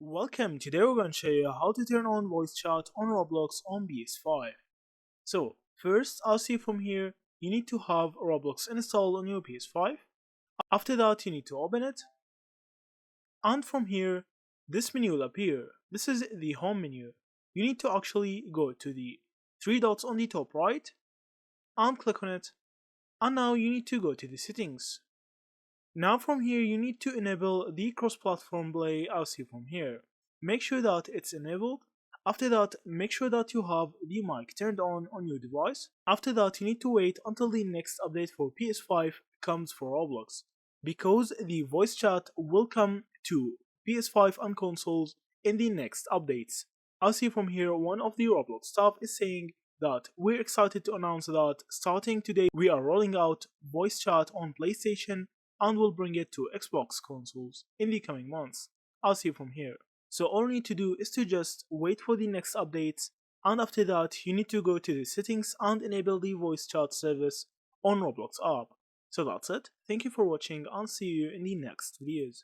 Welcome, today we're going to show you how to turn on voice chat on Roblox on PS5. So, first, I'll see from here, you need to have Roblox installed on your PS5. After that, you need to open it. And from here, this menu will appear. This is the home menu. You need to actually go to the three dots on the top right and click on it. And now you need to go to the settings. Now from here you need to enable the cross-platform play as see from here. Make sure that it's enabled. After that, make sure that you have the mic turned on your device. After that, you need to wait until the next update for PS5 comes for Roblox, because the voice chat will come to PS5 and consoles in the next updates. As see from here, one of the Roblox staff is saying that we're excited to announce that starting today we are rolling out voice chat on PlayStation and will bring it to Xbox consoles in the coming months. I'll see from here. So all you need to do is to just wait for the next updates, and after that you need to go to the settings and enable the voice chat service on Roblox app. So that's it. Thank you for watching and see you in the next videos.